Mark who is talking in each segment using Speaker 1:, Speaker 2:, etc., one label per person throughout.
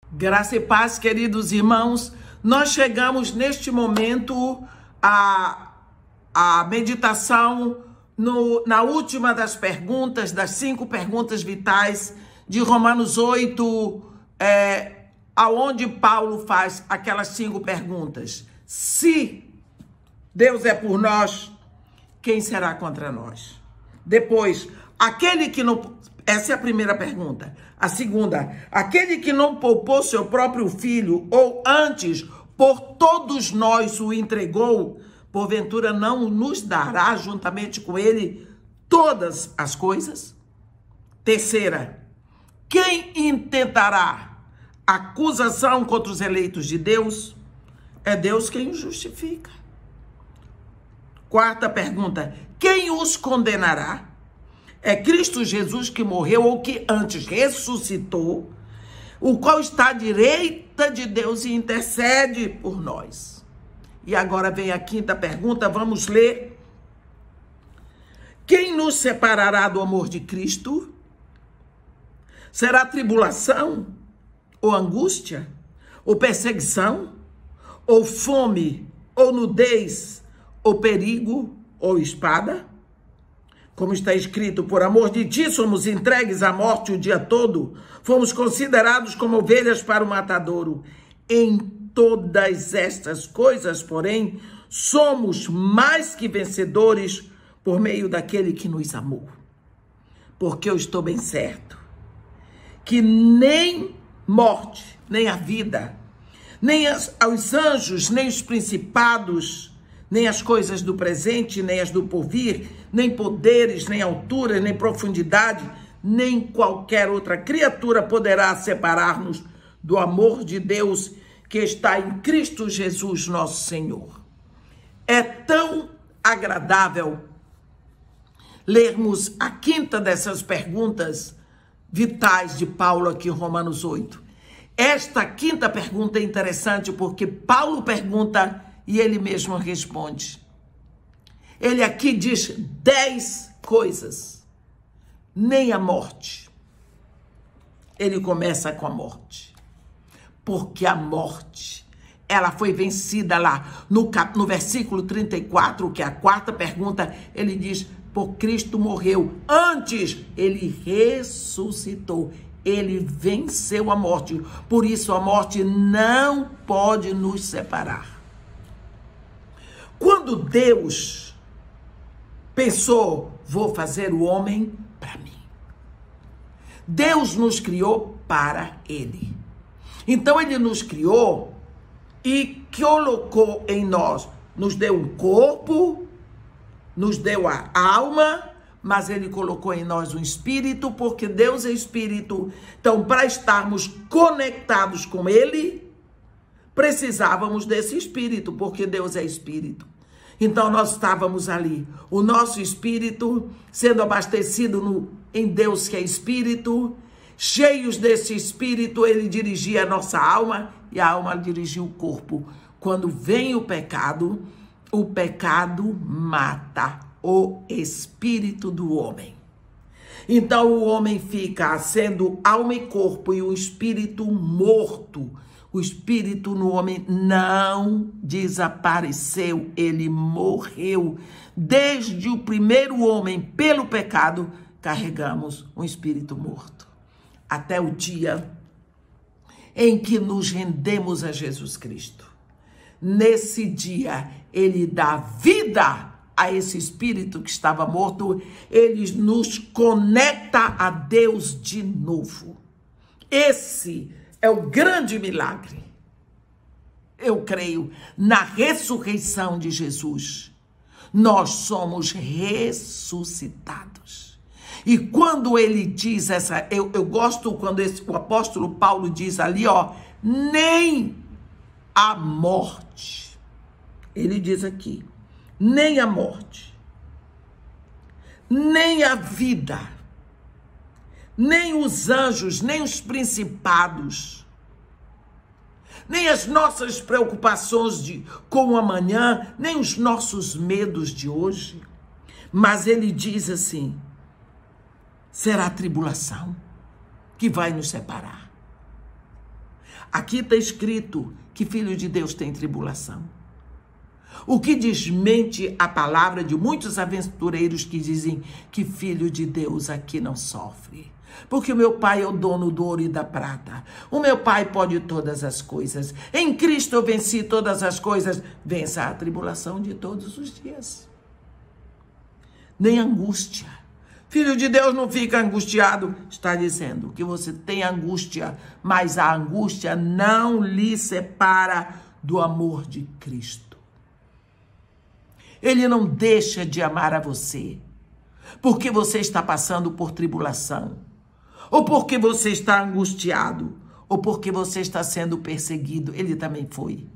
Speaker 1: Graça e paz, queridos irmãos. Nós chegamos neste momento à meditação na última das perguntas, das 5 perguntas vitais de Romanos 8, aonde Paulo faz aquelas 5 perguntas. Se Deus é por nós, quem será contra nós? Depois, aquele que não... Essa é a primeira pergunta. A segunda, aquele que não poupou seu próprio filho, ou antes, por todos nós o entregou, porventura não nos dará juntamente com ele todas as coisas? Terceira, quem intentará acusação contra os eleitos de Deus? É Deus quem os justifica. Quarta pergunta, quem os condenará? É Cristo Jesus que morreu ou que antes ressuscitou, o qual está à direita de Deus e intercede por nós. E agora vem a quinta pergunta, vamos ler. Quem nos separará do amor de Cristo? Será tribulação, ou angústia, ou perseguição, ou fome, ou nudez, ou perigo, ou espada? Como está escrito, por amor de ti somos entregues à morte o dia todo, fomos considerados como ovelhas para o matadouro. Em todas estas coisas, porém, somos mais que vencedores por meio daquele que nos amou. Porque eu estou bem certo que nem morte, nem a vida, nem os anjos, nem os principados, nem as coisas do presente, nem as do porvir, nem poderes, nem altura, nem profundidade, nem qualquer outra criatura poderá separar-nos do amor de Deus que está em Cristo Jesus, nosso Senhor. É tão agradável lermos a quinta dessas perguntas vitais de Paulo aqui em Romanos 8. Esta quinta pergunta é interessante porque Paulo pergunta e ele mesmo responde. Ele aqui diz 10 coisas. Nem a morte. Ele começa com a morte. Porque a morte, ela foi vencida lá no versículo 34, que é a quarta pergunta, ele diz, por Cristo morreu. Antes, ele ressuscitou. Ele venceu a morte. Por isso, a morte não pode nos separar. Quando Deus pensou, vou fazer o homem para mim. Deus nos criou para ele. Então ele nos criou e colocou em nós, nos deu um corpo, nos deu a alma, mas ele colocou em nós um espírito, porque Deus é espírito. Então, para estarmos conectados com ele, precisávamos desse espírito, porque Deus é espírito. Então nós estávamos ali, o nosso espírito sendo abastecido em Deus que é espírito, cheios desse espírito, ele dirigia a nossa alma e a alma dirigia o corpo. Quando vem o pecado mata o espírito do homem. Então o homem fica sendo alma e corpo e o espírito morto. O espírito no homem não desapareceu, ele morreu. Desde o primeiro homem, pelo pecado, carregamos um espírito morto. Até o dia em que nos rendemos a Jesus Cristo. Nesse dia, ele dá vida a esse espírito que estava morto, ele nos conecta a Deus de novo. Esse é o grande milagre. Eu creio na ressurreição de Jesus. Nós somos ressuscitados. E quando ele diz eu gosto quando o apóstolo Paulo diz ali, nem a morte. Ele diz aqui, nem a morte, nem a vida, nem os anjos, nem os principados, nem as nossas preocupações com o amanhã, nem os nossos medos de hoje. Mas ele diz assim, será a tribulação que vai nos separar. Aqui está escrito que filho de Deus tem tribulação. O que desmente a palavra de muitos aventureiros que dizem que filho de Deus aqui não sofre. Porque o meu Pai é o dono do ouro e da prata. O meu Pai pode todas as coisas. Em Cristo eu venci todas as coisas. Vença a tribulação de todos os dias. Nem angústia. Filho de Deus não fica angustiado. Está dizendo que você tem angústia, mas a angústia não lhe separa do amor de Cristo. Ele não deixa de amar a você, porque você está passando por tribulação, ou porque você está angustiado, ou porque você está sendo perseguido. Ele também foi.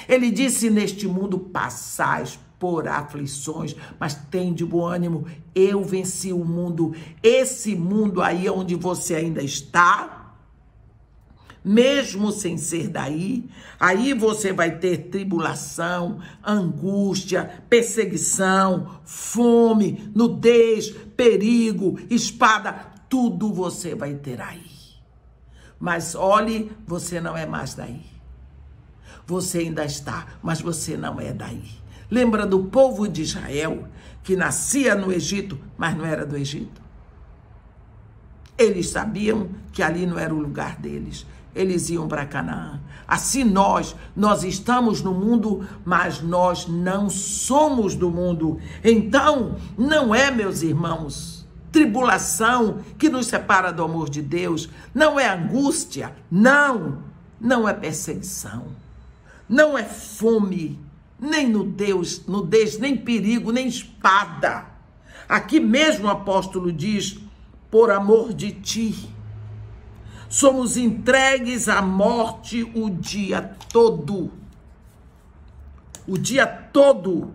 Speaker 1: Ele disse: neste mundo passais por aflições, mas tem de bom ânimo, eu venci o mundo. Esse mundo aí onde você ainda está, mesmo sem ser daí, aí você vai ter tribulação, angústia, perseguição, fome, nudez, perigo, espada, tudo você vai ter aí. Mas olhe, você não é mais daí. Você ainda está, mas você não é daí. Lembra do povo de Israel, que nascia no Egito, mas não era do Egito? Eles sabiam que ali não era o lugar deles. Eles iam para Canaã. Assim nós estamos no mundo, mas nós não somos do mundo. Então, não é, meus irmãos, tribulação que nos separa do amor de Deus. Não é angústia, não é perseguição. Não é fome, nem nudez, nem perigo, nem espada. Aqui mesmo o apóstolo diz: por amor de ti, somos entregues à morte o dia todo. O dia todo.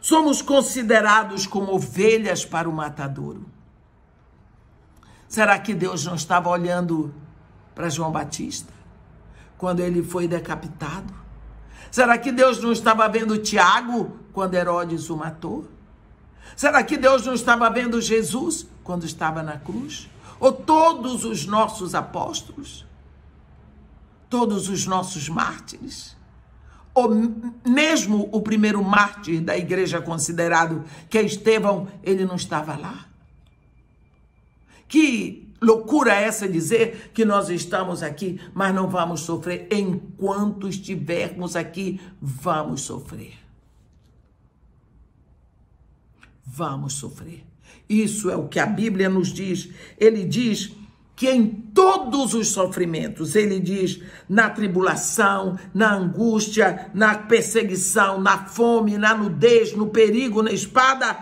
Speaker 1: Somos considerados como ovelhas para o matadouro. Será que Deus não estava olhando para João Batista quando ele foi decapitado? Será que Deus não estava vendo Tiago quando Herodes o matou? Será que Deus não estava vendo Jesus quando estava na cruz? Ou todos os nossos apóstolos? Todos os nossos mártires? Ou mesmo o primeiro mártir da igreja considerado, que é Estevão, ele não estava lá? Que loucura é essa dizer que nós estamos aqui, mas não vamos sofrer. Enquanto estivermos aqui, vamos sofrer. Vamos sofrer. Isso é o que a Bíblia nos diz. Ele diz que em todos os sofrimentos, ele diz, na tribulação, na angústia, na perseguição, na fome, na nudez, no perigo, na espada,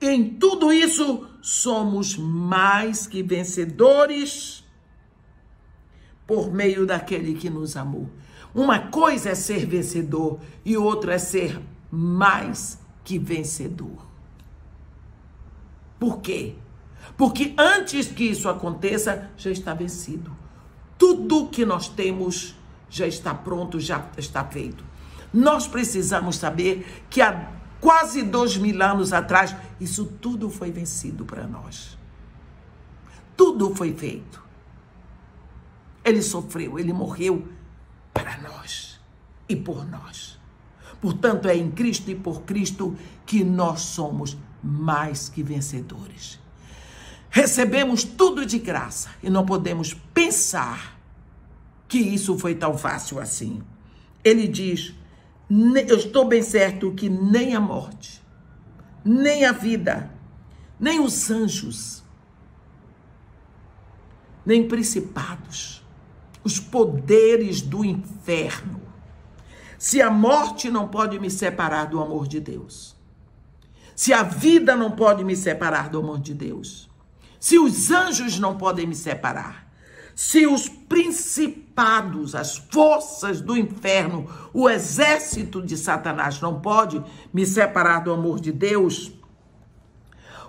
Speaker 1: em tudo isso somos mais que vencedores por meio daquele que nos amou. Uma coisa é ser vencedor e outra é ser mais que vencedor. Por quê? Porque antes que isso aconteça, já está vencido. Tudo que nós temos já está pronto, já está feito. Nós precisamos saber que há quase 2000 anos atrás, isso tudo foi vencido para nós. Tudo foi feito. Ele sofreu, ele morreu para nós e por nós. Portanto, é em Cristo e por Cristo que nós somos mais que vencedores. Recebemos tudo de graça e não podemos pensar que isso foi tão fácil assim. Ele diz: eu estou bem certo que nem a morte, nem a vida, nem os anjos, nem principados, os poderes do inferno. Se a morte não pode me separar do amor de Deus, se a vida não pode me separar do amor de Deus, se os anjos não podem me separar, se os principados, as forças do inferno, o exército de Satanás não pode me separar do amor de Deus,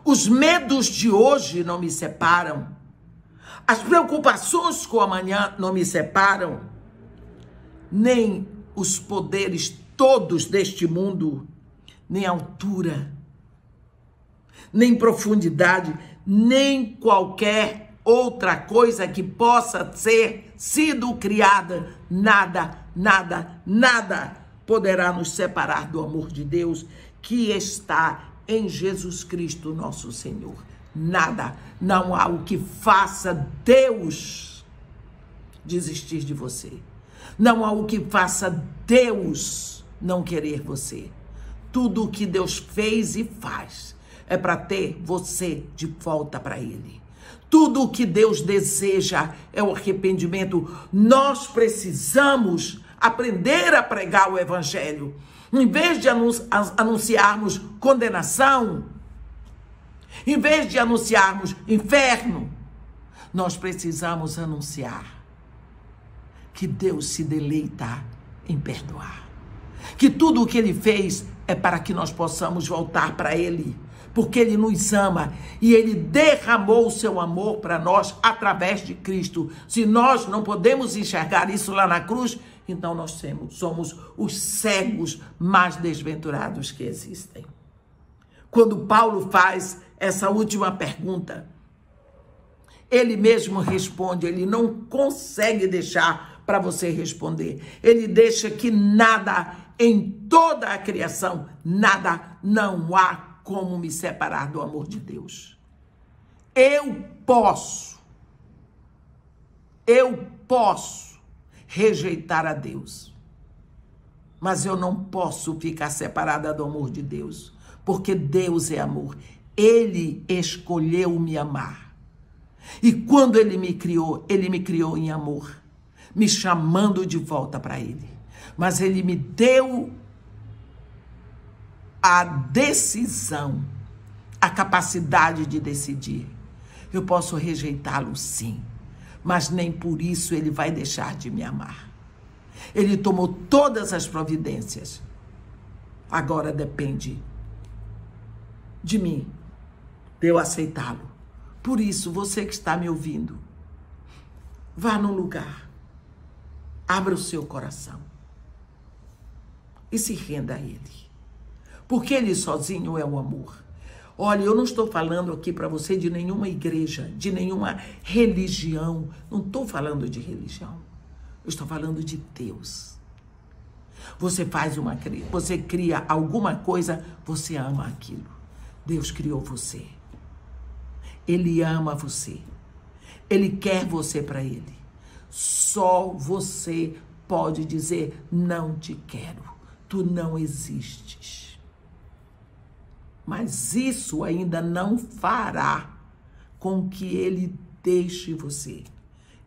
Speaker 1: os medos de hoje não me separam, as preocupações com amanhã não me separam, nem os poderes todos deste mundo, nem altura, nem profundidade, nem qualquer outra coisa que possa ser sido criada, nada poderá nos separar do amor de Deus que está em Jesus Cristo, nosso Senhor. Nada, não há o que faça Deus desistir de você. Não há o que faça Deus não querer você. Tudo o que Deus fez e faz é para ter você de volta para Ele. Tudo o que Deus deseja é o arrependimento. Nós precisamos aprender a pregar o Evangelho. Em vez de anunciarmos condenação, em vez de anunciarmos inferno, nós precisamos anunciar que Deus se deleita em perdoar. Que tudo o que Ele fez é para que nós possamos voltar para Ele. Porque Ele nos ama e Ele derramou o seu amor para nós através de Cristo. Se nós não podemos enxergar isso lá na cruz, então nós somos os cegos mais desventurados que existem. Quando Paulo faz essa última pergunta, ele mesmo responde, ele não consegue deixar para você responder. Ele deixa que nada em toda a criação, nada, não há como me separar do amor de Deus. Eu posso rejeitar a Deus, mas eu não posso ficar separada do amor de Deus, porque Deus é amor. Ele escolheu me amar. E quando Ele me criou em amor, me chamando de volta para Ele. Mas Ele me deu a decisão, a capacidade de decidir. Eu posso rejeitá-lo, sim, mas nem por isso Ele vai deixar de me amar. Ele tomou todas as providências. Agora depende de mim, de eu aceitá-lo. Por isso, você que está me ouvindo, vá num lugar, abra o seu coração e se renda a Ele. Porque Ele sozinho é o amor. Olha, eu não estou falando aqui para você de nenhuma igreja, de nenhuma religião. Não estou falando de religião. Eu estou falando de Deus. Você cria alguma coisa, você ama aquilo. Deus criou você. Ele ama você. Ele quer você para Ele. Só você pode dizer, não te quero. Tu não existes. Mas isso ainda não fará com que Ele deixe você.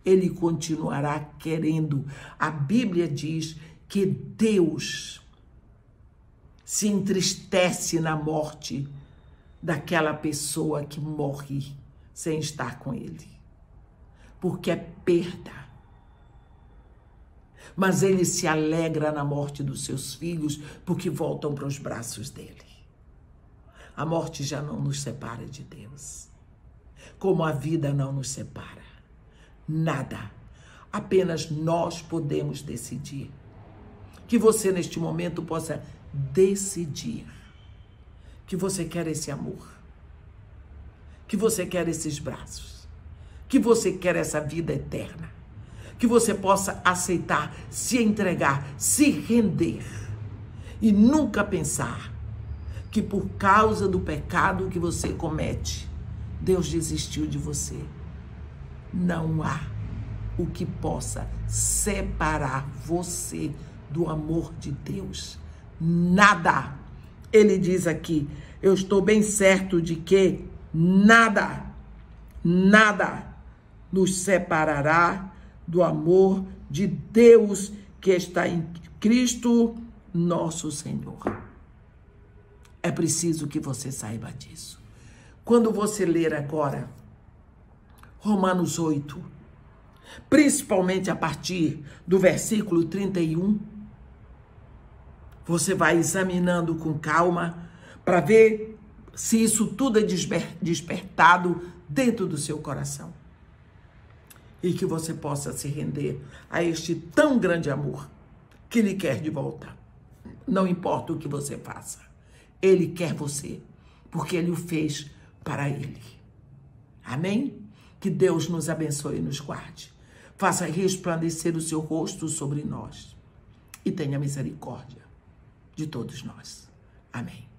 Speaker 1: Ele continuará querendo. A Bíblia diz que Deus se entristece na morte daquela pessoa que morre sem estar com Ele. Porque é perda. Mas Ele se alegra na morte dos seus filhos porque voltam para os braços dele. A morte já não nos separa de Deus. Como a vida não nos separa. Nada. Apenas nós podemos decidir. Que você neste momento possa decidir que você quer esse amor. Que você quer esses braços. Que você quer essa vida eterna. Que você possa aceitar, se entregar, se render. E nunca pensar que por causa do pecado que você comete, Deus desistiu de você. Não há o que possa separar você do amor de Deus. Nada. Ele diz aqui, eu estou bem certo de que nada nos separará do amor de Deus que está em Cristo, nosso Senhor. É preciso que você saiba disso. Quando você ler agora Romanos 8, principalmente a partir do versículo 31, você vai examinando com calma para ver se isso tudo é despertado dentro do seu coração. E que você possa se render a este tão grande amor que Ele quer de volta. Não importa o que você faça. Ele quer você, porque Ele o fez para Ele. Amém? Que Deus nos abençoe e nos guarde. faça resplandecer o seu rosto sobre nós e tenha misericórdia de todos nós. Amém.